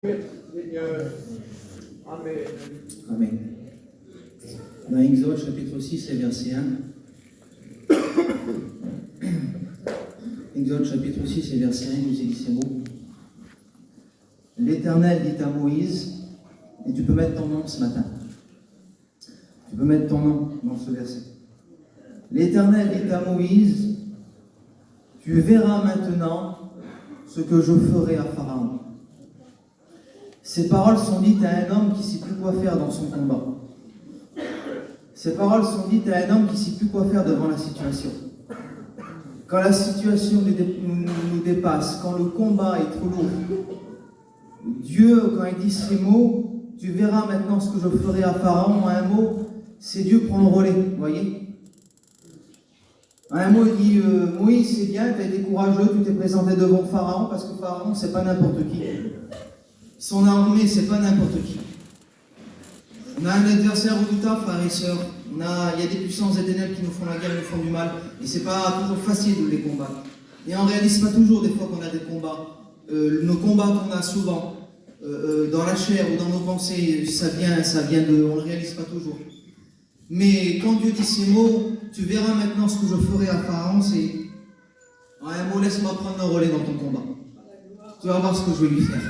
Amen. Amen. Dans Exode chapitre 6 et verset 1. Exode chapitre 6 et verset 1, il nous est dit ces mots. L'Éternel dit à Moïse, et tu peux mettre ton nom ce matin. Tu peux mettre ton nom dans ce verset. L'Éternel dit à Moïse, tu verras maintenant ce que je ferai à Pharaon. Ces paroles sont dites à un homme qui ne sait plus quoi faire dans son combat. Ces paroles sont dites à un homme qui ne sait plus quoi faire devant la situation. Quand la situation nous dépasse, quand le combat est trop lourd, Dieu, quand il dit ces mots, tu verras maintenant ce que je ferai à Pharaon, en un mot, c'est Dieu prend le relais, vous voyez. En un mot, il dit, Moïse, c'est bien, tu as été courageux, tu t'es présenté devant Pharaon, parce que Pharaon, c'est pas n'importe qui. Son armée, c'est pas n'importe qui. On a un adversaire redoutable, frères et sœurs. Il y a des puissances des ténèbres qui nous font la guerre, qui nous font du mal. Et c'est pas toujours facile de les combattre. Et on ne réalise pas toujours des fois qu'on a des combats. Nos combats qu'on a souvent, dans la chair ou dans nos pensées, ça vient de... On ne le réalise pas toujours. Mais quand Dieu dit ces mots, tu verras maintenant ce que je ferai à Pharaon, c'est... En un mot, laisse-moi prendre le relais dans ton combat. Tu vas voir ce que je vais lui faire.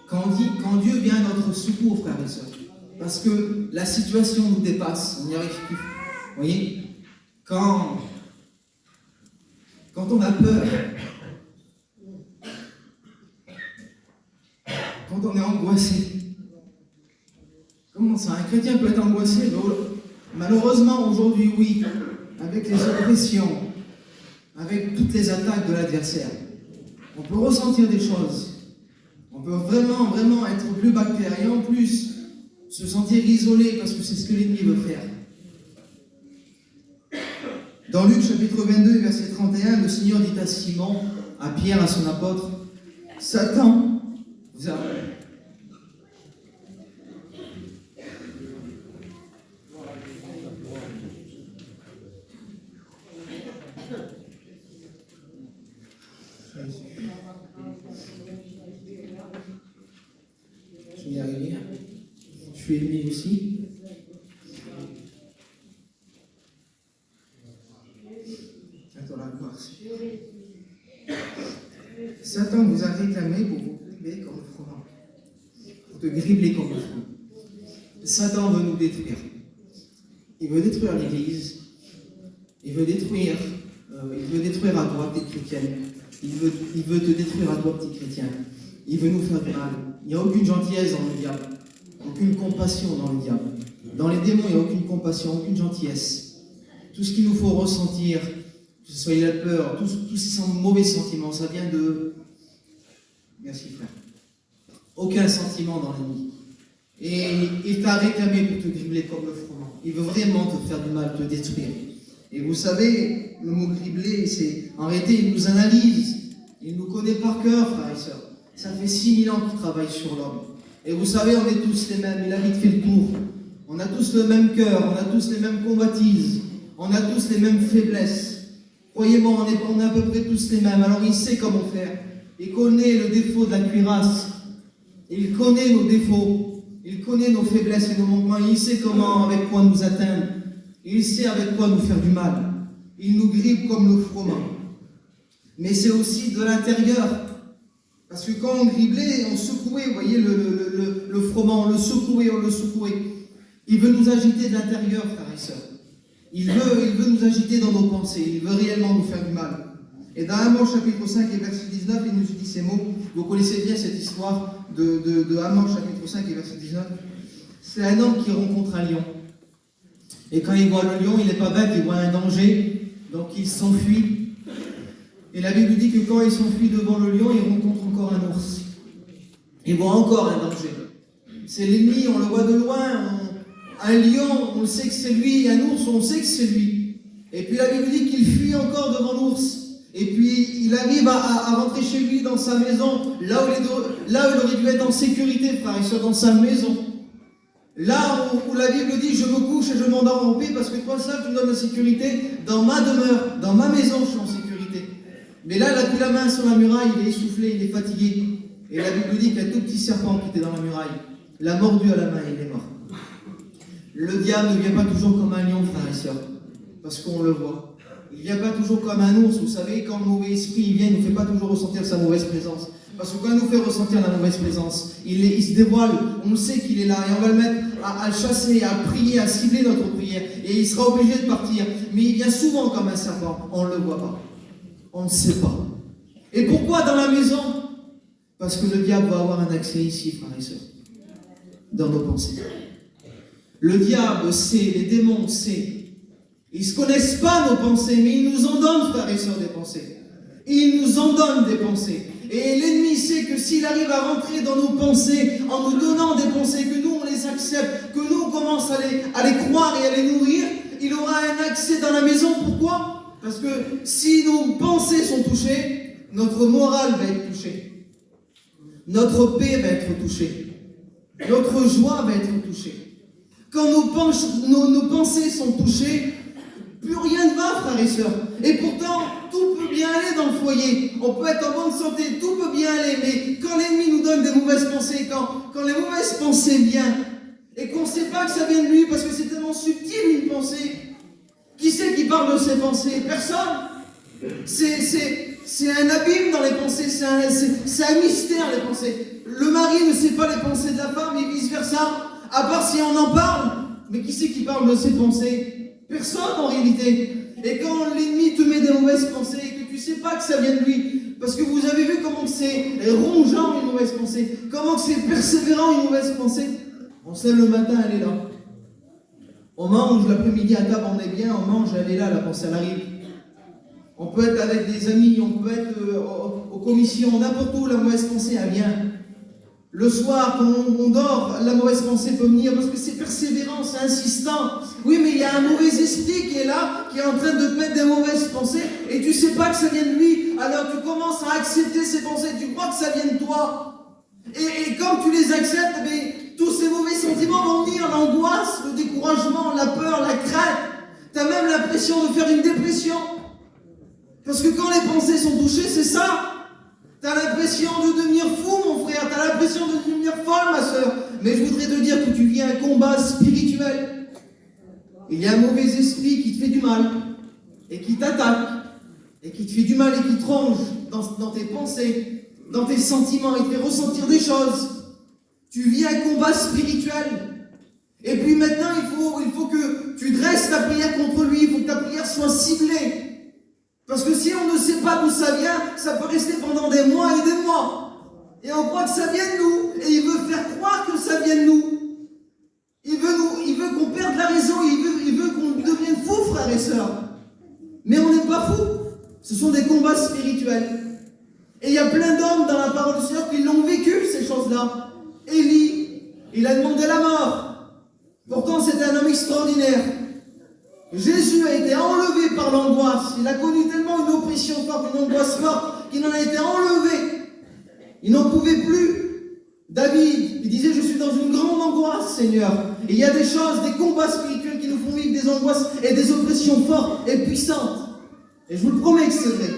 Quand Dieu vient à notre secours, frères et sœurs, parce que la situation nous dépasse, on n'y arrive plus. Vous voyez, quand on a peur, quand on est angoissé, comment ça, un chrétien peut être angoissé? Malheureusement, aujourd'hui, oui, avec les oppressions, avec toutes les attaques de l'adversaire, on peut ressentir des choses. On peut vraiment être plus bactère et en plus se sentir isolé parce que c'est ce que l'ennemi veut faire. Dans Luc chapitre 22, verset 31, le Seigneur dit à Simon, à Pierre, à son apôtre, Satan vous a... Je vais y arriver. Je suis ennemi aussi. Attends, la gloire. Satan vous a réclamé pour vous gribler comme le froment. Pour te gribler comme le froment. Satan veut nous détruire. Il veut détruire l'Église. Il veut détruire à droite les chrétiennes. Il veut te détruire à toi, petit chrétien. Il veut nous faire du mal. Il n'y a aucune gentillesse dans le diable. Aucune compassion dans le diable. Dans les démons, il n'y a aucune compassion, aucune gentillesse. Tout ce qu'il nous faut ressentir, que ce soit la peur, tous ces mauvais sentiments, ça vient de... Merci frère. Aucun sentiment dans l'ennemi. Et il t'a réclamé pour te gribler comme le froment. Il veut vraiment te faire du mal, te détruire. Et vous savez, le mot gribler, c'est... En réalité, il nous analyse. Il nous connaît par cœur, frères et sœurs. Ça fait 6000 ans qu'il travaille sur l'homme. Et vous savez, on est tous les mêmes. Il a vite fait le tour. On a tous le même cœur. On a tous les mêmes convoitises. On a tous les mêmes faiblesses. Croyez-moi, on est à peu près tous les mêmes. Alors il sait comment faire. Il connaît le défaut de la cuirasse. Il connaît nos défauts. Il connaît nos faiblesses et nos manquements. Il sait comment, avec quoi nous atteindre. Il sait avec quoi nous faire du mal. Il nous grippe comme le froment. Mais c'est aussi de l'intérieur. Parce que quand on griblait, on secouait, vous voyez, le froment, on le secouait. Il veut nous agiter de l'intérieur, frères et sœurs. Il veut nous agiter dans nos pensées. Il veut réellement nous faire du mal. Et dans Amos chapitre 5 et verset 19, il nous dit ces mots. Vous connaissez bien cette histoire de Amos chapitre 5 et verset 19. C'est un homme qui rencontre un lion. Et quand il voit le lion, il n'est pas bête, il voit un danger. Donc il s'enfuit. Et la Bible dit que quand il s'enfuit devant le lion, il rencontre encore un ours. Il voit encore un danger. C'est l'ennemi, on le voit de loin. Un lion, on sait que c'est lui. Un ours, on sait que c'est lui. Et puis la Bible dit qu'il fuit encore devant l'ours. Et puis il arrive à rentrer chez lui dans sa maison, là où il aurait dû être en sécurité, frère et sœurs, dans sa maison. Là où la Bible dit, je me couche et je m'endors en paix, parce que toi seul, tu me donnes la sécurité. Dans ma demeure, dans ma maison, je suis en sécurité. Mais là, il a pris la main sur la muraille, il est essoufflé, il est fatigué. Et la Bible dit qu'un tout petit serpent qui était dans la muraille l'a mordu à la main et il est mort. Le diable ne vient pas toujours comme un lion, frères et sœurs, parce qu'on le voit. Il ne vient pas toujours comme un ours, vous savez, quand le mauvais esprit il vient, il ne nous fait pas toujours ressentir sa mauvaise présence. Parce que quand il nous fait ressentir la mauvaise présence, il se dévoile, on sait qu'il est là, et on va le mettre à le chasser, à prier, à cibler notre prière, et il sera obligé de partir. Mais il vient souvent comme un serpent, on ne le voit pas, on ne sait pas. Et pourquoi dans la maison? Parce que le diable va avoir un accès ici, frères et sœurs, dans nos pensées. Le diable sait, les démons sait. Ils ne se connaissent pas nos pensées, mais ils nous en donnent, frères et sœurs, des pensées. Ils nous en donnent des pensées. Et l'ennemi sait que s'il arrive à rentrer dans nos pensées, en nous donnant des pensées, que nous on les accepte, que nous on commence à les croire et à les nourrir, il aura un accès dans la maison. Pourquoi? Parce que si nos pensées sont touchées, notre morale va être touchée. Notre paix va être touchée. Notre joie va être touchée. Quand nos pensées sont touchées, plus rien ne va, frères et sœurs. Et pourtant, tout peut bien aller dans le foyer. On peut être en bonne santé, tout peut bien aller. Mais quand l'ennemi nous donne des mauvaises pensées, quand les mauvaises pensées viennent, et qu'on ne sait pas que ça vient de lui, parce que c'est tellement subtil une pensée, qui c'est qui parle de ses pensées? Personne. C'est un abîme dans les pensées, c'est un mystère les pensées. Le mari ne sait pas les pensées de la femme et vice-versa, à part si on en parle. Mais qui c'est qui parle de ses pensées? Personne en réalité. Et quand l'ennemi te met des mauvaises pensées et que tu ne sais pas que ça vient de lui, parce que vous avez vu comment c'est rongeant une mauvaise pensée, comment c'est persévérant une mauvaise pensée, on se lève le matin, elle est là. On mange l'après-midi à table, on est bien, on mange, elle est là, la pensée elle arrive. On peut être avec des amis, on peut être aux commissions, n'importe où, la mauvaise pensée elle vient. Le soir, quand on dort, la mauvaise pensée peut venir parce que c'est persévérant, c'est insistant. Oui, mais il y a un mauvais esprit qui est là, qui est en train de te mettre des mauvaises pensées et tu ne sais pas que ça vient de lui. Alors tu commences à accepter ces pensées, tu crois que ça vient de toi. Et quand tu les acceptes, tous ces mauvais sentiments vont venir, l'angoisse, le découragement, la peur, la crainte. Tu as même l'impression de faire une dépression. Parce que quand les pensées sont touchées, c'est ça. T'as l'impression de devenir fou, mon frère. T'as l'impression de devenir folle, ma soeur. Mais je voudrais te dire que tu vis un combat spirituel. Il y a un mauvais esprit qui te fait du mal et qui t'attaque et qui te fait du mal et qui te ronge dans tes pensées, dans tes sentiments et te fait ressentir des choses. Tu vis un combat spirituel. Et puis maintenant, il faut que tu dresses ta prière contre lui. Il faut que ta prière soit ciblée. Parce que si on ne sait pas d'où ça vient, ça peut rester pendant des mois et des mois. Et on croit que ça vient de nous. Et il veut faire croire que ça vient de nous. Il veut qu'on perde la raison. Il veut qu'on devienne fou, frères et sœurs. Mais on n'est pas fou. Ce sont des combats spirituels. Et il y a plein d'hommes dans la parole du Seigneur qui l'ont vécu, ces choses-là. Élie, il a demandé la mort. Pourtant, c'était un homme extraordinaire. Jésus a été enlevé par l'angoisse. Il a connu tellement une oppression forte, une angoisse forte, qu'il en a été enlevé. Il n'en pouvait plus. David, il disait, je suis dans une grande angoisse, Seigneur. Et il y a des choses, des combats spirituels qui nous font vivre des angoisses et des oppressions fortes et puissantes. Et je vous le promets que c'est vrai.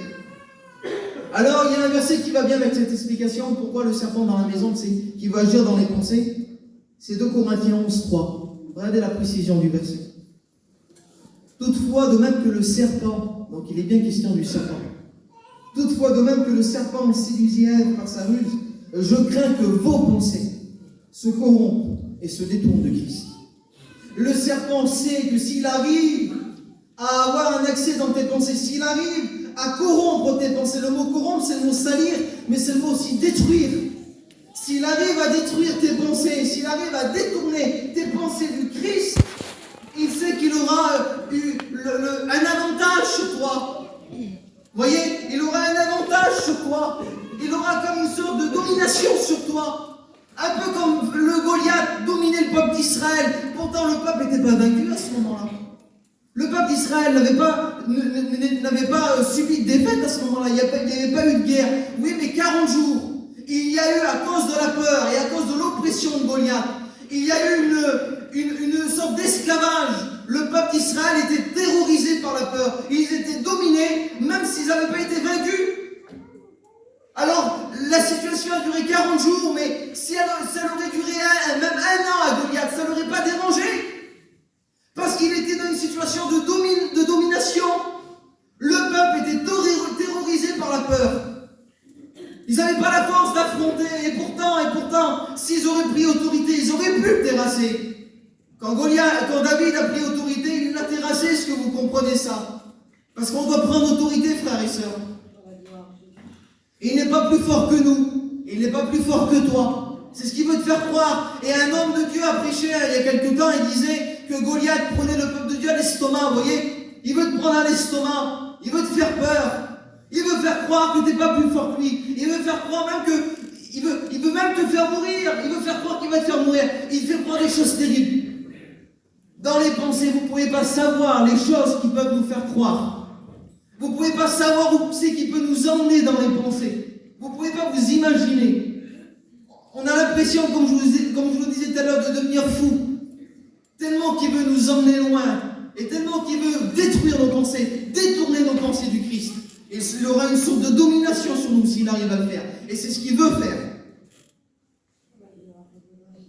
Alors, il y a un verset qui va bien avec cette explication. Pourquoi le serpent dans la maison, qui va agir dans les pensées? C'est 2 Corinthiens 11:3. Regardez la précision du verset. Toutefois, de même que le serpent, donc il est bien question du serpent, toutefois, de même que le serpent séduisit Ève par sa ruse, je crains que vos pensées se corrompent et se détournent de Christ. Le serpent sait que s'il arrive à avoir un accès dans tes pensées, s'il arrive à corrompre tes pensées, le mot corrompre c'est le mot salir, mais c'est le mot aussi détruire. S'il arrive à détruire tes pensées, s'il arrive à détourner tes pensées du Christ, il sait qu'il aura un avantage sur toi. Vous voyez, il aura un avantage sur toi. Il aura comme une sorte de domination sur toi. Un peu comme le Goliath dominait le peuple d'Israël. Pourtant, le peuple n'était pas vaincu à ce moment-là. Le peuple d'Israël n'avait pas subi de défaite à ce moment-là. Il n'y avait pas eu de guerre. Oui, mais 40 jours. Il y a eu, à cause de la peur et à cause de l'oppression de Goliath, il y a eu une sorte d'esclavage. Le peuple d'Israël était terrorisé par la peur. Ils étaient dominés, même s'ils n'avaient pas été vaincus. Alors, la situation a duré 40 jours, mais si ça aurait duré même un an à Goliath, ça ne l'aurait pas dérangé. Parce qu'il était dans une situation de domination. Le peuple était terrorisé par la peur. Ils n'avaient pas la force d'affronter, et pourtant, s'ils auraient pris autorité, ils auraient pu le terrasser. Quand David a pris autorité, il l'a terrassé, est-ce que vous comprenez ça? Parce qu'on doit prendre autorité, frères et sœurs. Il n'est pas plus fort que nous, il n'est pas plus fort que toi. C'est ce qu'il veut te faire croire. Et un homme de Dieu a prêché il y a quelque temps, il disait que Goliath prenait le peuple de Dieu à l'estomac, vous voyez? Il veut te prendre à l'estomac, il veut te faire peur. Il veut faire croire que tu n'es pas plus fort que lui. Il veut faire croire même que... Il veut même te faire mourir. Il veut faire croire qu'il va te faire mourir. Il fait croire des choses terribles. Dans les pensées, vous ne pouvez pas savoir les choses qui peuvent nous faire croire. Vous ne pouvez pas savoir où c'est qui peut nous emmener dans les pensées. Vous ne pouvez pas vous imaginer. On a l'impression, comme je vous le disais tout à l'heure, de devenir fou. Tellement qu'il veut nous emmener loin. Et tellement qu'il veut détruire nos pensées, détourner nos pensées du Christ. Et il aura une sorte de domination sur nous s'il arrive à le faire. Et c'est ce qu'il veut faire.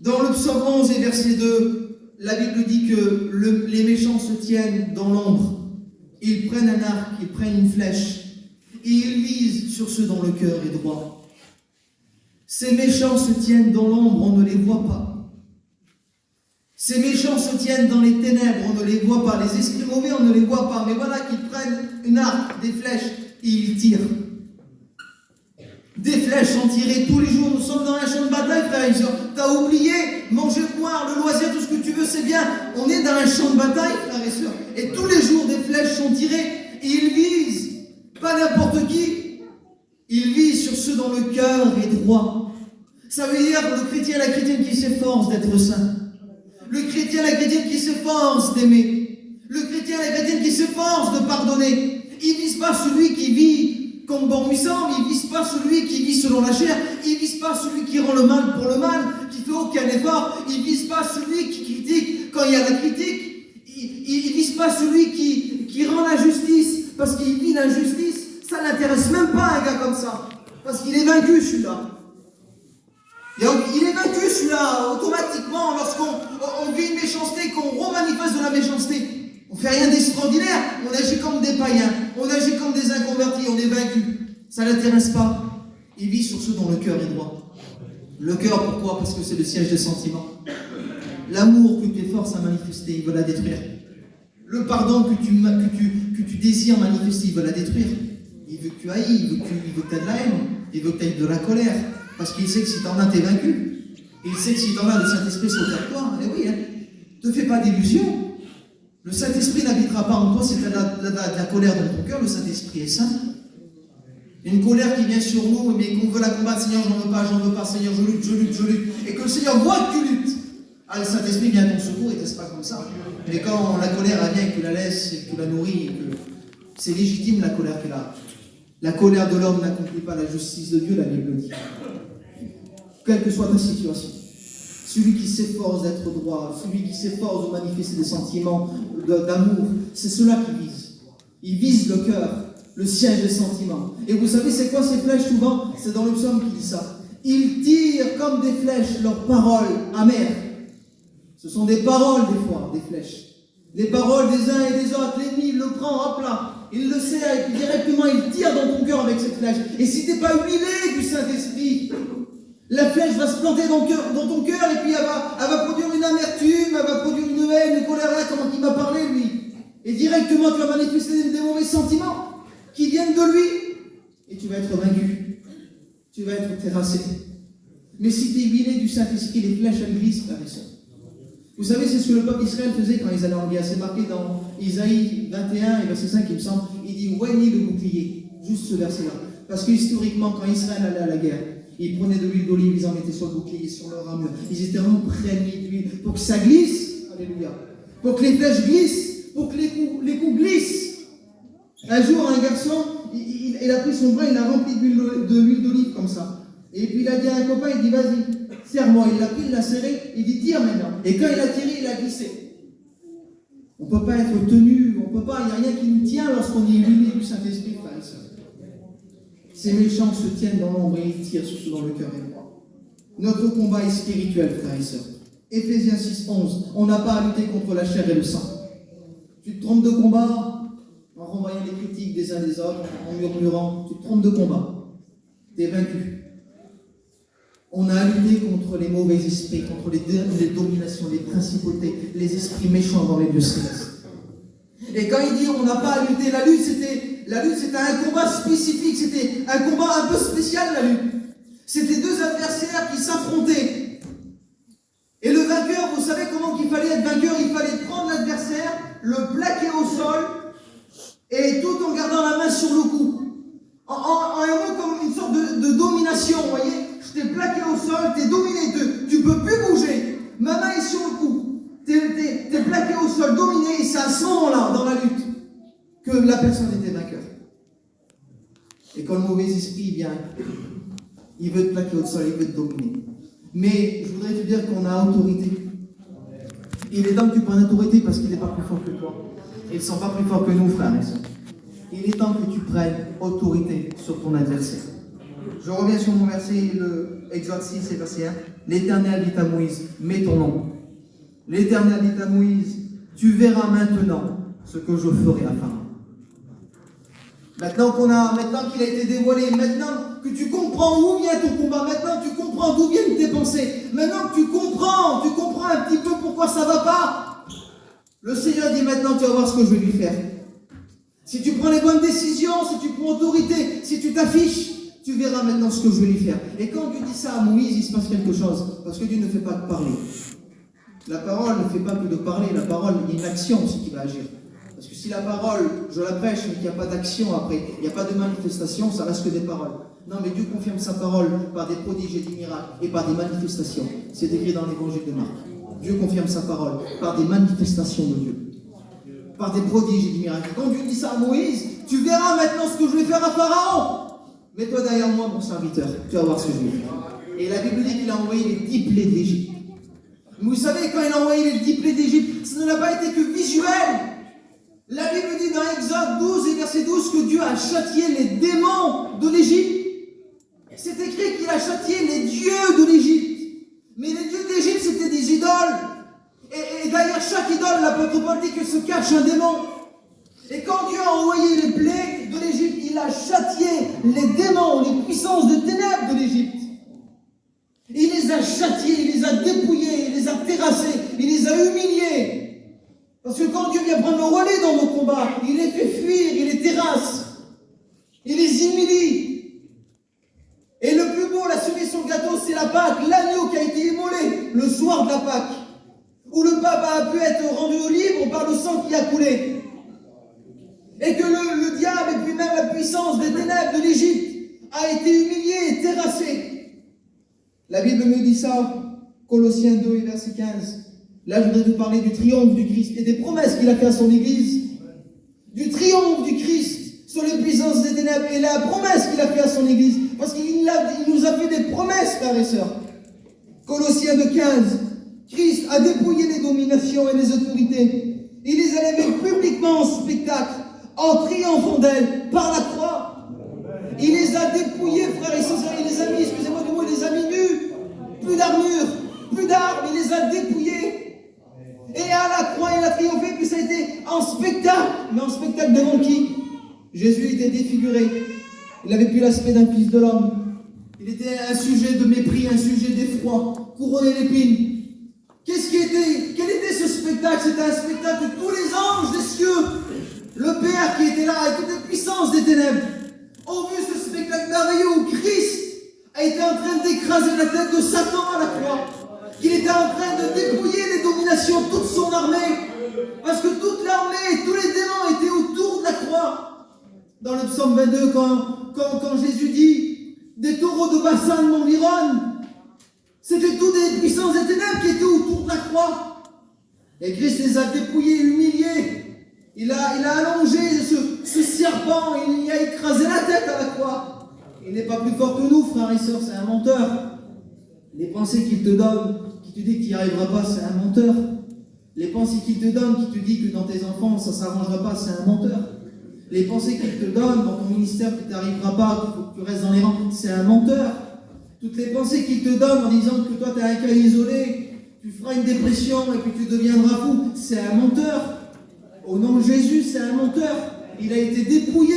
Dans le psaume 11 et verset 2, la Bible dit que les méchants se tiennent dans l'ombre. Ils prennent un arc, ils prennent une flèche. Et ils visent sur ceux dont le cœur est droit. Ces méchants se tiennent dans l'ombre, on ne les voit pas. Ces méchants se tiennent dans les ténèbres, on ne les voit pas. Les esprits mauvais, on ne les voit pas. Mais voilà qu'ils prennent une arc, des flèches, et ils tirent. Des flèches sont tirées tous les jours. Nous sommes dans un champ de bataille, frères et sœurs. T'as oublié, manger, boire, le loisir, tout ce que tu veux, c'est bien. On est dans un champ de bataille, frères et sœurs. Et tous les jours, des flèches sont tirées. Et ils visent, pas n'importe qui. Ils visent sur ceux dont le cœur est droit. Ça veut dire le chrétien et la chrétienne qui s'efforce d'être saint. Le chrétien et la chrétienne qui s'efforce d'aimer. Le chrétien et la chrétienne qui s'efforce de pardonner. Il ne vise pas celui qui vit comme bon lui semble, il ne vise pas celui qui vit selon la chair, il ne vise pas celui qui rend le mal pour le mal, qui ne fait aucun effort, il ne vise pas celui qui critique quand il y a la critique, il ne vise pas celui qui rend l'injustice parce qu'il vit l'injustice. Ça n'intéresse même pas un gars comme ça, parce qu'il est vaincu celui-là. Il est vaincu celui-là, automatiquement, lorsqu'on vit une méchanceté, qu'on remanifeste de la méchanceté. On ne fait rien d'extraordinaire, on agit comme des païens, on agit comme des inconvertis, on est vaincu. Ça ne l'intéresse pas. Il vit sur ceux dont le cœur est droit. Le cœur, pourquoi? Parce que c'est le siège des sentiments. L'amour que tu efforces à manifester, il veut la détruire. Le pardon que tu désires manifester, il veut la détruire. Il veut que tu haïs, il veut que tu aies de la haine, il veut que tu aies de la colère. Parce qu'il sait que si tu en as, tu es vaincu. Il sait que si tu en as, le Saint-Esprit sautera de toi. Eh oui, hein. Ne te fais pas d'illusions. Le Saint-Esprit n'habitera pas en toi si tu as de la colère dans ton cœur. Le Saint-Esprit est saint. Une colère qui vient sur nous, mais qu'on veut la combattre. Seigneur, j'en veux pas, Seigneur, je lutte. Et que le Seigneur voit que tu luttes. Ah, le Saint-Esprit vient à ton secours, et n'est-ce pas comme ça? Mais quand la colère elle vient, que tu la laisses, et que tu la nourris, c'est légitime la colère qu'elle a. La colère de l'homme n'accomplit pas la justice de Dieu, la Bible dit. Quelle que soit ta situation, celui qui s'efforce d'être droit, celui qui s'efforce de manifester des sentiments d'amour, c'est cela qui vise. Il vise le cœur, le siège des sentiments. Et vous savez, c'est quoi ces flèches souvent? C'est dans le psaume qui dit ça. Ils tirent comme des flèches leurs paroles amères. Ce sont des paroles des fois, des flèches. Les paroles des uns et des autres. L'ennemi, il le prend, hop là. Il le sait, et puis directement, il tire dans ton cœur avec cette flèche. Et si tu n'es pas huilé du Saint-Esprit, la flèche va se planter dans ton cœur, et puis elle va produire une amertume, elle va produire une haine, une colère, là, comment il va parler, lui. Et directement, tu vas manifester des mauvais sentiments qui viennent de lui. Et tu vas être vaincu. Tu vas être terrassé. Mais si tu es huilé du Saint-Esprit, les flèches, elles glissent, frères et sœurs. Vous savez, c'est ce que le peuple d'Israël faisait quand ils allaient en guerre. C'est marqué dans Isaïe 21 et verset 5, il me semble. Il dit, oignez le bouclier. Juste ce verset-là. Parce que historiquement, quand Israël allait à la guerre, ils prenaient de l'huile d'olive, ils en mettaient sur le bouclier, sur leur armure. Ils étaient imprégnés d'huile pour que ça glisse. Alléluia. Pour que les flèches glissent. Pour que les coups glissent. Un jour, un garçon, il a pris son bras, il l'a rempli de l'huile d'olive comme ça. Et puis il a dit à un copain, il dit, vas-y, serre-moi. Il l'a pris, il l'a serré, il dit, tire maintenant. Et quand il a tiré, il a glissé. On ne peut pas être tenu, on peut pas, il n'y a rien qui nous tient lorsqu'on est huilé du Saint-Esprit, frères et sœurs. Ces méchants se tiennent dans l'ombre et ils tirent sur ce dont le cœur est droit. Notre combat est spirituel, frères et sœurs. Éphésiens 6, 11. On n'a pas à lutter contre la chair et le sang. Tu te trompes de combat en renvoyant les critiques des uns des autres, en murmurant. Tu te trompes de combat. Tu es vaincu. On a à lutter contre les mauvais esprits, contre les dominations, les principautés, les esprits méchants dans les lieux célestes. Et quand il dit on n'a pas à lutter, la lutte c'était un combat spécifique, c'était un combat un peu spécial, la lutte. C'était deux adversaires qui s'affrontaient. Et le vainqueur, vous savez comment qu'il fallait être vainqueur? Il fallait prendre l'adversaire, le plaquer au sol, et tout en gardant la main sur le cou. En un mot comme une sorte de domination, vous voyez? Je t'ai plaqué au sol, t'es dominé, tu peux plus bouger. Ma main est sur le cou. T'es plaqué au sol, dominé, et c'est à ce moment-là, dans la lutte, que la personne était vainqueur. Et quand le mauvais esprit vient, il veut te plaquer au sol, il veut te dominer. Mais je voudrais te dire qu'on a autorité. Il est temps que tu prennes autorité parce qu'il n'est pas plus fort que toi. Ils ne sont pas plus forts que nous, frères et sœurs. Il est temps que tu prennes autorité sur ton adversaire. Je reviens sur mon verset, le Exode 6 et verset 1. L'Éternel dit à Moïse, mets ton nom. L'Éternel dit à Moïse, tu verras maintenant ce que je ferai à Pharaon. Maintenant qu'il a été dévoilé, maintenant que tu comprends où vient ton combat, maintenant que tu comprends d'où viennent tes pensées, maintenant que tu comprends un petit peu pourquoi ça ne va pas, le Seigneur dit maintenant tu vas voir ce que je vais lui faire. Si tu prends les bonnes décisions, si tu prends autorité, si tu t'affiches, tu verras maintenant ce que je vais lui faire. Et quand Dieu dit ça à Moïse, il se passe quelque chose, parce que Dieu ne fait pas que parler. La parole ne fait pas que de parler, la parole, il y a une action aussi qui va agir. Parce que si la parole, je la prêche, mais qu'il n'y a pas d'action après, il n'y a pas de manifestation, ça reste que des paroles. Non, mais Dieu confirme sa parole par des prodiges et des miracles et par des manifestations. C'est écrit dans l'évangile de Marc. Dieu confirme sa parole par des manifestations de Dieu. Par des prodiges et des miracles. Quand Dieu dit ça à Moïse, tu verras maintenant ce que je vais faire à Pharaon. Mets-toi derrière moi, mon serviteur, tu vas voir ce que je vais faire. Et la Bible dit qu'il a envoyé les 10 plaies d'Égypte. Vous savez, quand il a envoyé les 10 plaies d'Égypte, ça n'a pas été que visuel. La Bible dit dans Exode 12 et verset 12 que Dieu a châtié les démons de l'Égypte. C'est écrit qu'il a châtié les dieux de l'Égypte. Mais les dieux d'Égypte, c'était des idoles. Et derrière chaque idole, l'apôtre Paul dit que se cache un démon. Et quand Dieu a envoyé les plaies de l'Égypte, il a châtié les démons, les puissances de ténèbres de l'Égypte. Il les a châtiés, il les a dépouillés, il les a terrassés, il les a humiliés. Parce que quand Dieu vient prendre le relais dans nos combats, il les fait fuir, il les terrasse, il les humilie. Et le plus beau, la cerise sur le gâteau, c'est la Pâque, l'agneau qui a été immolé le soir de la Pâque, où le pape a pu être rendu libre par le sang qui a coulé. Et que le diable et puis même la puissance des ténèbres de l'Égypte a été humilié et terrassé. La Bible me dit ça, Colossiens 2 et verset 15. Là, je voudrais te parler du triomphe du Christ et des promesses qu'il a fait à son Église. Du triomphe du Christ sur les puissances des ténèbres et la promesse qu'il a fait à son Église. Parce qu'il nous a fait des promesses, frères et sœurs. Colossiens 2, 15. Christ a dépouillé les dominations et les autorités. Il les a levées publiquement en spectacle, en triomphant d'elles par la croix. Il les a dépouillés, frères et sœurs. Il les a mis, excusez-moi du mot, il les a mis nus. Plus d'armure, plus d'armes, il les a dépouillés. Et à la croix, il a triomphé, puis ça a été en spectacle. Mais en spectacle devant qui? Jésus était défiguré. Il n'avait plus l'aspect d'un fils de l'homme. Il était un sujet de mépris, un sujet d'effroi, couronné d'épines. Quel était ce spectacle? C'était un spectacle de tous les anges des cieux. Le Père qui était là, avec toutes les puissances des ténèbres, ont vu ce spectacle merveilleux où Christ a été en train d'écraser la tête de Satan à la croix. Qu'il était en train de dépouiller les dominations, toute son armée. Parce que toute l'armée, tous les démons étaient autour de la croix. Dans le psaume 22, quand Jésus dit « Des taureaux de bassin m'environnent », c'était tous des puissances des ténèbres qui étaient autour de la croix. Et Christ les a dépouillés, humiliés. Il a allongé ce serpent, il y a écrasé la tête à la croix. Il n'est pas plus fort que nous, frères et sœurs, c'est un menteur. Les pensées qu'il te donne, qui te dit que tu n'y arriveras pas, c'est un menteur. Les pensées qu'il te donne, qui te dit que dans tes enfants, ça ne s'arrangera pas, c'est un menteur. Les pensées qu'il te donne dans ton ministère qui t'arrivera pas, qu'il faut que tu restes dans les rangs, c'est un menteur. Toutes les pensées qu'il te donne en disant que toi tu es un cas isolé, tu feras une dépression et puis tu deviendras fou, c'est un menteur. Au nom de Jésus, c'est un menteur. Il a été dépouillé,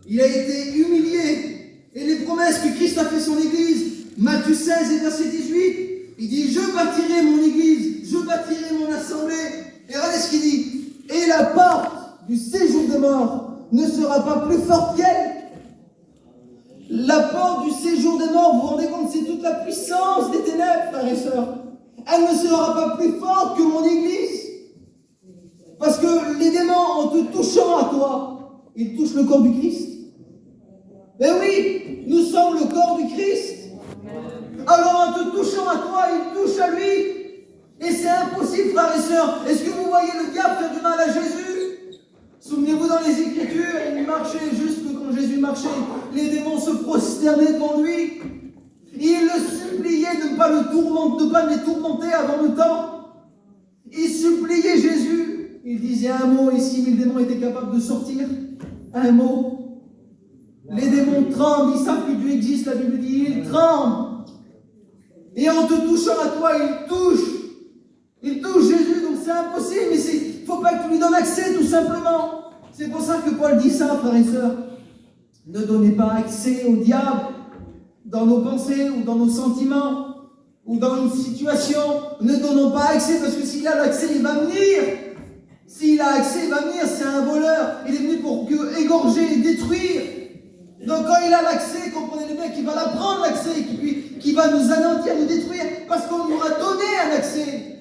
il a été humilié. Et les promesses que Christ a fait son Église, Matthieu 16 et verset 18, il dit « Je bâtirai mon Église, je bâtirai mon assemblée. » Et regardez ce qu'il dit. « Et la porte du séjour des morts ne sera pas plus forte qu'elle. » La porte du séjour des morts, vous vous rendez compte, c'est toute la puissance des ténèbres, frères et sœurs. Elle ne sera pas plus forte que mon Église. Parce que les démons, en te touchant à toi, ils touchent le corps du Christ. Mais oui, nous sommes le corps du Christ. Alors en te touchant à toi, ils touchent à lui. Et c'est impossible, frères et sœurs. Est-ce que vous voyez le diable faire du mal à Jésus? Souvenez-vous dans les Écritures, il marchait juste comme Jésus marchait. Les démons se prosternaient devant lui. Il le suppliait de ne pas le tourmenter, de ne pas les tourmenter avant le temps. Il suppliait Jésus. Il disait un mot et 6000 démons étaient capables de sortir. Un mot. Les démons tremblent, ils savent que Dieu existe, la Bible dit, ils tremblent. Et en te touchant à toi, ils touchent. Ils touchent Jésus, donc c'est impossible, mais il ne faut pas que tu lui donnes accès, tout simplement. C'est pour ça que Paul dit ça, frères et sœurs. Ne donnez pas accès au diable dans nos pensées ou dans nos sentiments ou dans une situation. Ne donnons pas accès, parce que s'il a l'accès, il va venir. S'il a accès, il va venir, c'est un voleur. Il est venu pour égorger et détruire. Donc quand il a l'accès, comprenez bien qu'il va la prendre l'accès, qu'il va nous anéantir, nous détruire, parce qu'on nous a donné un accès.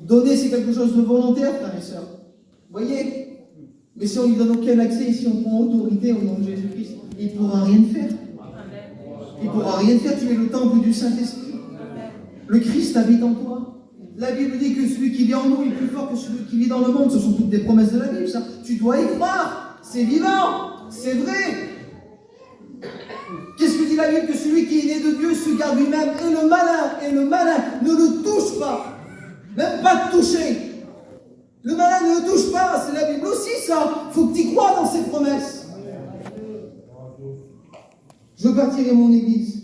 Donner, c'est quelque chose de volontaire, frères et sœurs. Vous voyez? Mais si on ne lui donne aucun accès, si on prend autorité au nom de Jésus-Christ, il ne pourra rien faire. Il ne pourra rien faire, tu es le temple du Saint-Esprit. Le Christ habite en toi. La Bible dit que celui qui vit en nous est plus fort que celui qui vit dans le monde. Ce sont toutes des promesses de la Bible, ça. Tu dois y croire. C'est vivant. C'est vrai. Qu'est-ce que dit la Bible? Que celui qui est né de Dieu se garde lui-même. Et le malin ne le touche pas. Même pas de toucher. Le malin ne le touche pas. C'est la Bible aussi, ça. Il faut que tu y crois dans ces promesses. Je bâtirai mon église.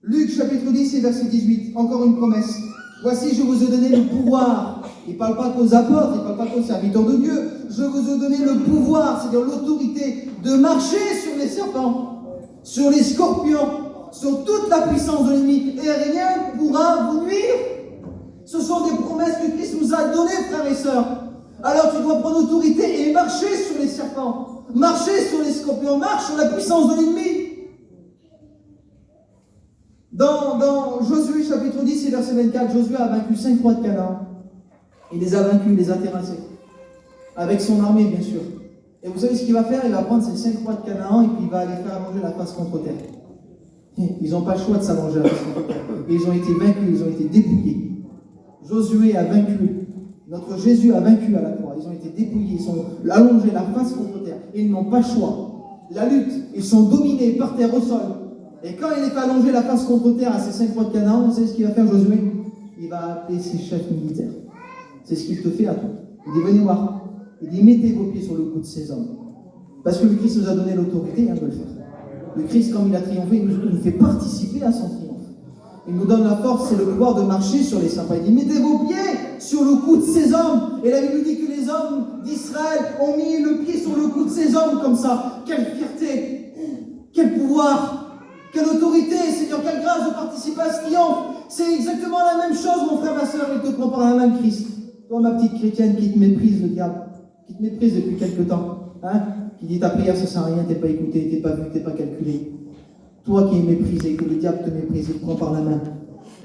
Luc chapitre 10 et verset 18. Encore une promesse. Voici, je vous ai donné le pouvoir. Il ne parle pas qu'aux apôtres, il ne parle pas qu'aux serviteurs de Dieu. Je vous ai donné le pouvoir, c'est-à-dire l'autorité, de marcher sur les serpents, sur les scorpions, sur toute la puissance de l'ennemi. Et rien ne pourra vous nuire. Ce sont des promesses que Christ nous a données, frères et sœurs. Alors tu dois prendre autorité et marcher sur les serpents, marcher sur les scorpions, marche sur la puissance de l'ennemi. Dans Josué chapitre 10 et verset 24, Josué a vaincu 5 rois de Canaan. Il les a vaincus, il les a terrassés. Avec son armée, bien sûr. Et vous savez ce qu'il va faire? Il va prendre ces 5 rois de Canaan et puis il va les faire allonger la face contre terre. Ils n'ont pas le choix de s'allonger la face contre terre. Et ils ont été vaincus, ils ont été dépouillés. Josué a vaincu. Notre Jésus a vaincu à la croix. Ils ont été dépouillés, ils ont allongé la face contre terre. Et ils n'ont pas le choix. La lutte, ils sont dominés par terre au sol. Et quand il est fait allonger la face contre terre à ces 5 rois de Canaan, vous savez ce qu'il va faire, Josué? Il va appeler ses chefs militaires. C'est ce qu'il te fait à toi. Il dit, venez voir. Il dit, mettez vos pieds sur le cou de ces hommes. Parce que le Christ nous a donné l'autorité de le faire. Le Christ, comme il a triomphé, il nous fait participer à son triomphe. Il nous donne la force et le pouvoir de marcher sur les serpents. Il dit, mettez vos pieds sur le cou de ces hommes. Et la Bible dit que les hommes d'Israël ont mis le pied sur le cou de ces hommes comme ça. Quelle fierté! Quel pouvoir! Quelle autorité, Seigneur, quelle grâce de participer à ce triomphe. C'est exactement la même chose, mon frère, ma soeur, il te prend par la main de Christ. Toi, ma petite chrétienne qui te méprise, le diable, qui te méprise depuis quelque temps, qui dit ta prière, ça ne sert à rien, t'es pas écouté, t'es pas vu, t'es pas calculé. Toi qui es méprisé, que le diable te méprise, il te prend par la main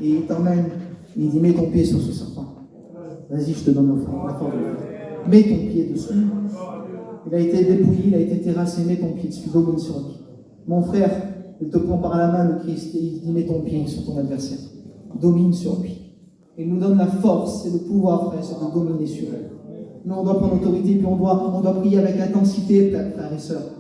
et il t'emmène, il dit mets ton pied sur ce serpent. Vas-y, je te donne la force. Mets ton pied dessus. Il a été dépouillé, il a été terrassé, mets ton pied dessus, domine sur lui. Mon frère, il te prend par la main, le Christ, et il dit mets ton pied sur ton adversaire. Domine sur lui. Il nous donne la force et le pouvoir, frère, de dominer sur lui. Nous, on doit prendre autorité, puis on doit prier avec intensité, frères et sœurs.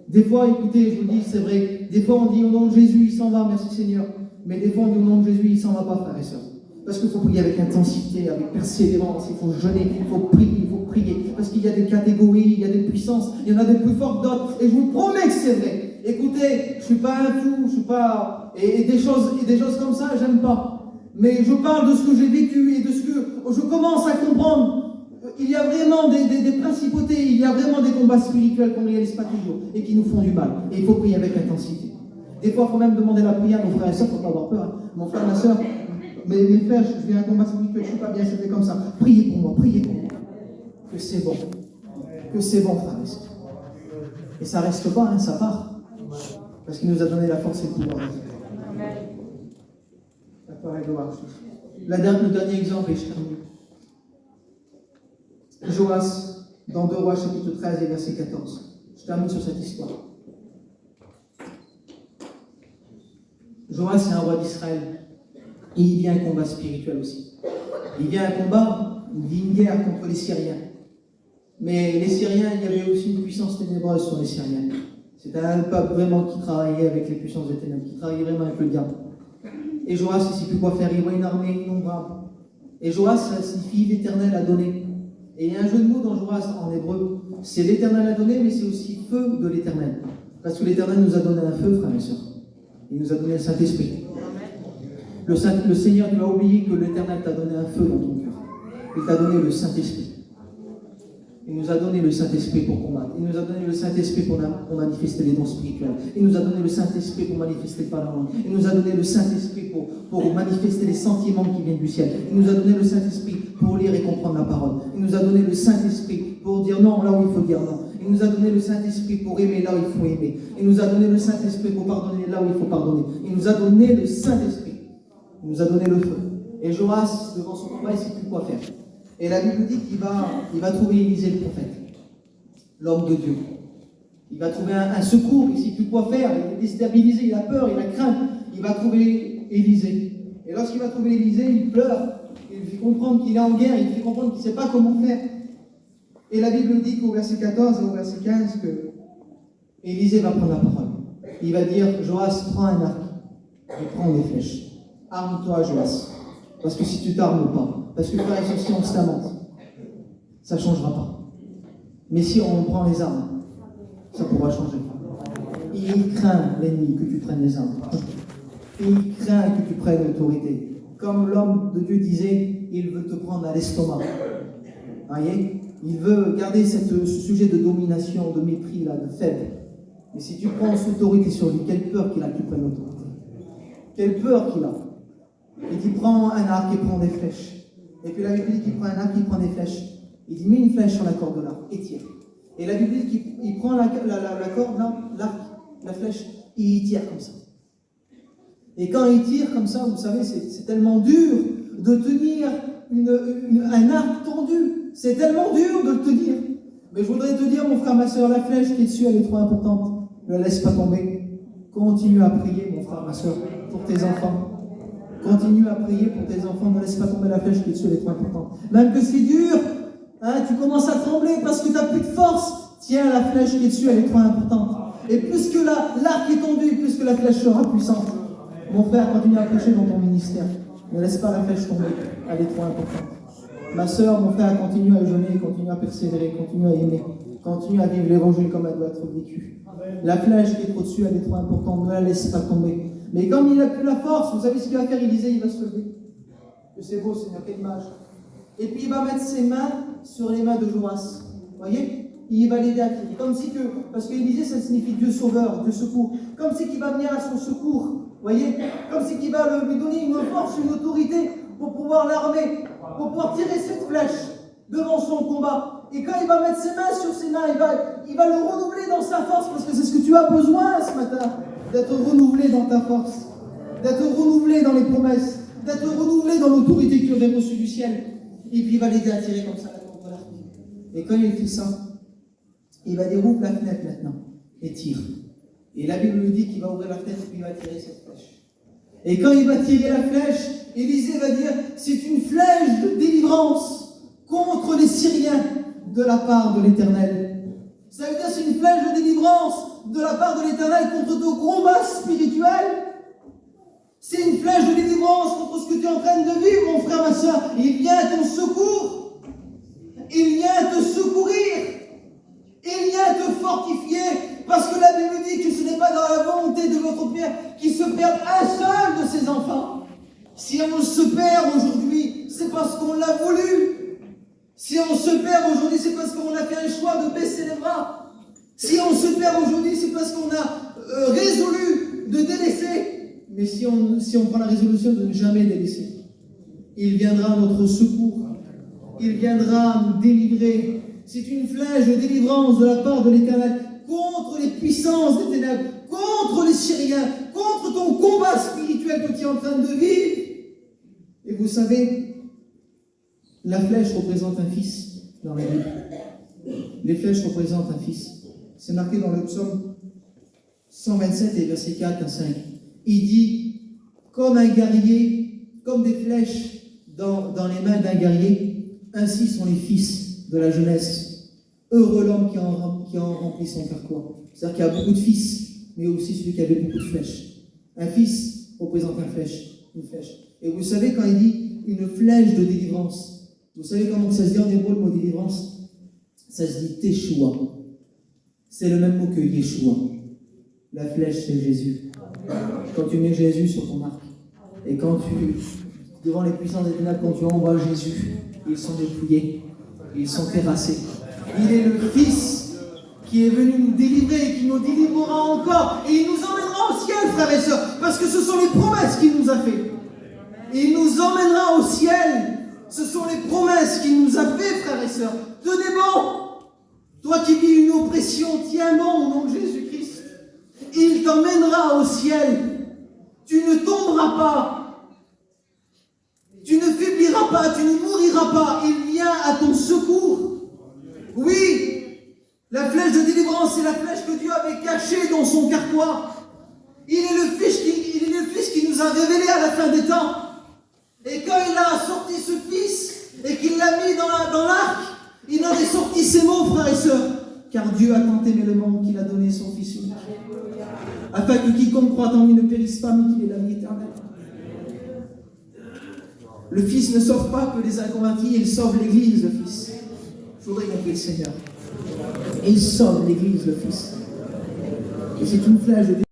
Des fois, écoutez, je vous dis, c'est vrai, des fois on dit au nom de Jésus, il s'en va, merci Seigneur. Mais des fois on dit au nom de Jésus, il s'en va pas, frères et sœurs. Parce qu'il faut prier avec intensité, avec persévérance, il faut jeûner, il faut prier. Parce qu'il y a des catégories, il y a des puissances. puissances, il y en a des plus fortes que d'autres, et je vous promets que c'est vrai. Écoutez, je suis pas un fou, je suis pas... Et des choses comme ça, j'aime pas. Mais je parle de ce que j'ai vécu et de ce que je commence à comprendre. Il y a vraiment des principautés, il y a vraiment des combats spirituels qu'on ne réalise pas toujours et qui nous font du mal. Et il faut prier avec intensité. Des fois, il faut même demander la prière à nos frères et sœurs, il ne faut pas avoir peur. Hein. Mon frère, ma sœur, mes frères, je fais un combat spirituel, je ne suis pas bien, c'était comme ça. Priez pour moi, priez pour moi. Que c'est bon. Que c'est bon, frère et sœurs. Et ça ne reste pas, hein, ça part. Parce qu'il nous a donné la force et le pouvoir. D'accord, et gloire. Le dernier exemple, et je termine. Joas, dans 2 Rois, chapitre 13 et verset 14. Je termine sur cette histoire. Joas, c'est un roi d'Israël. Et il vient un combat spirituel aussi. Il vient un combat, une guerre contre les Syriens. Mais les Syriens, il y avait aussi une puissance ténébreuse sur les Syriens. C'était un peuple vraiment qui travaillait avec les puissances des ténèbres, qui travaillait vraiment avec le diable. Et Joas, il ne sait plus quoi faire. Il voit une armée innombrable. Et Joas, ça signifie l'Éternel a donné. Et il y a un jeu de mots dans Joas en hébreu. C'est l'Éternel a donné, mais c'est aussi feu de l'Éternel. Parce que l'Éternel nous a donné un feu, frères et sœurs. Il nous a donné le Saint-Esprit. Le Seigneur, tu as oublié que l'Éternel t'a donné un feu dans ton cœur. Il t'a donné le Saint-Esprit. Il nous a donné le Saint-Esprit pour combattre. Il nous a donné le Saint-Esprit pour manifester les dons spirituels. Il nous a donné le Saint-Esprit pour manifester par la langue. Il nous a donné le Saint-Esprit pour manifester les sentiments qui viennent du ciel. Il nous a donné le Saint-Esprit pour lire et comprendre la parole. Il nous a donné le Saint-Esprit pour dire non là où il faut dire non. Il nous a donné le Saint-Esprit pour aimer là où il faut aimer. Il nous a donné le Saint-Esprit pour pardonner là où il faut pardonner. Il nous a donné le Saint-Esprit. Il nous a donné le feu. Et Joas, devant son combat, il ne sait plus quoi faire. Et la Bible dit qu'il va trouver Élisée le prophète, l'homme de Dieu. Il va trouver un secours, il ne sait plus quoi faire, il est déstabilisé, il a peur, il a crainte. Il va trouver Élisée. Et lorsqu'il va trouver Élisée, il pleure, il fait comprendre qu'il est en guerre, il fait comprendre qu'il ne sait pas comment faire. Et la Bible dit qu'au verset 14 et au verset 15, que Élisée va prendre la parole. Il va dire, Joas, prends un arc et prends des flèches. Arme-toi, Joas. Parce que si tu t'armes pas, parce que frère et sœurs, si on se lamente, ça ne changera pas. Mais si on prend les armes, ça pourra changer. Il craint l'ennemi que tu prennes les armes. Il craint que tu prennes l'autorité. Comme l'homme de Dieu disait, il veut te prendre à l'estomac. Voyez, il veut garder ce sujet de domination, de mépris, là, de faible. Mais si tu prends cette autorité sur lui, quelle peur qu'il a que tu prennes l'autorité. Quelle peur qu'il a. Il dit, prends un arc et prends des flèches. Et puis la Bible dit qu'il prend un arc et prend des flèches. Il dit, mets une flèche sur la corde de l'arc et tire. Et la Bible dit qu'il prend la corde, l'arc, la flèche, et il tire comme ça. Et quand il tire comme ça, vous savez, c'est tellement dur de tenir un arc tendu. C'est tellement dur de le tenir. Mais je voudrais te dire, mon frère, ma soeur, la flèche qui est dessus, elle est trop importante. Ne la laisse pas tomber. Continue à prier, mon frère, ma soeur, pour tes enfants. Continue à prier pour tes enfants, ne laisse pas tomber la flèche qui est dessus, elle est trop importante. Même que c'est dur, hein, tu commences à trembler parce que tu n'as plus de force. Tiens, la flèche qui est dessus, elle est trop importante. Et plus que l'arc est tendu, plus que la flèche sera puissante. Mon frère, continue à prêcher dans ton ministère. Ne laisse pas la flèche tomber, elle est trop importante. Ma soeur, mon frère, continue à jeûner, continue à persévérer, continue à aimer, continue à vivre l'évangile comme elle doit être vécue. La flèche qui est trop dessus, elle est trop importante, ne la laisse pas tomber. Mais comme il n'a plus la force, vous savez ce qu'il va faire, Élisée, il va se lever. Que c'est beau, Seigneur, quelle image. Et puis il va mettre ses mains sur les mains de Joas. Vous voyez? Il va l'aider à crier. Comme si que, parce qu'Élisée, ça signifie Dieu sauveur, Dieu secours. Comme si qu'il va venir à son secours. Vous voyez? Comme si qu'il va lui donner une force, une autorité pour pouvoir l'armer, pour pouvoir tirer cette flèche devant son combat. Et quand il va mettre ses mains sur ses mains, il va le renouveler dans sa force, parce que c'est ce que tu as besoin ce matin. D'être renouvelé dans ta force, d'être renouvelé dans les promesses, d'être renouvelé dans l'autorité que tu avais reçue du ciel. Et puis il va l'aider à tirer comme ça la corde de l'arc. Et quand il fait ça, il va dire ouvre la fenêtre maintenant et tire. Et la Bible nous dit qu'il va ouvrir la fenêtre et puis il va tirer cette flèche. Et quand il va tirer la flèche, Élisée va dire c'est une flèche de délivrance contre les Syriens de la part de l'Éternel. Ça veut dire c'est une flèche de délivrance de la part de l'Éternel contre ton combat spirituel. C'est une flèche de délivrance contre ce que tu es en train de vivre, mon frère, ma soeur. Il vient à ton secours. Il vient te secourir. Il vient fortifiés, parce que la Bible dit que ce n'est pas dans la volonté de votre Père qu'il se perde un seul de ses enfants. Si on se perd aujourd'hui, c'est parce qu'on l'a voulu. Si on se perd aujourd'hui, c'est parce qu'on a fait un choix de baisser les bras. Si on se perd aujourd'hui, c'est parce qu'on a résolu de délaisser. Mais si on prend la résolution de ne jamais délaisser, il viendra à notre secours. Il viendra nous délivrer. C'est une flèche de délivrance de la part de l'Éternel contre les puissances des ténèbres, contre les Syriens, contre ton combat spirituel que tu es en train de vivre. Et vous savez, la flèche représente un fils dans la Bible. Les flèches représentent un fils. C'est marqué dans le psaume 127 et verset 4 à 5. Il dit, comme un guerrier, comme des flèches dans les mains d'un guerrier, ainsi sont les fils de la jeunesse. Heureux l'homme qui en remplit son carquois. C'est-à-dire qu'il y a beaucoup de fils, mais aussi celui qui avait beaucoup de flèches. Un fils représente une flèche. Et vous savez, quand il dit une flèche de délivrance, vous savez comment ça se dit en hébreu, le mot délivrance? Ça se dit Teshua. C'est le même mot que Yeshua. La flèche, c'est Jésus. Quand tu mets Jésus sur ton arc, et quand devant les puissances des ténèbres, quand tu envoies Jésus, ils sont dépouillés, ils sont terrassés. Il est le Fils qui est venu nous délivrer et qui nous délivrera encore. Et il nous emmènera au ciel, frères et sœurs, parce que ce sont les promesses qu'il nous a fait. Il nous emmènera au ciel. Ce sont les promesses qu'il nous a fait, frères et sœurs. Tenez bon. Toi qui vis une oppression, tiens bon au nom de Jésus-Christ. Il t'emmènera au ciel. Tu ne tomberas pas. Tu ne faibliras pas. Tu ne mouriras pas. Il vient à ton secours. Oui, la flèche de délivrance, c'est la flèche que Dieu avait cachée dans son carquois. Il est le Fils qui nous a révélé à la fin des temps. Et quand il a sorti ce Fils et qu'il l'a mis dans l'arc, il en est sorti ces mots, frères et sœurs. Car Dieu a tant aimé le monde qu'il a donné son Fils unique, afin que quiconque croit en lui ne périsse pas, mais qu'il ait la vie éternelle. Le Fils ne sauve pas que les inconvertis, il sauve l'Église, le Fils. Je voudrais compris le Seigneur. Et il sauve l'Église, le Fils. Et c'est une flèche de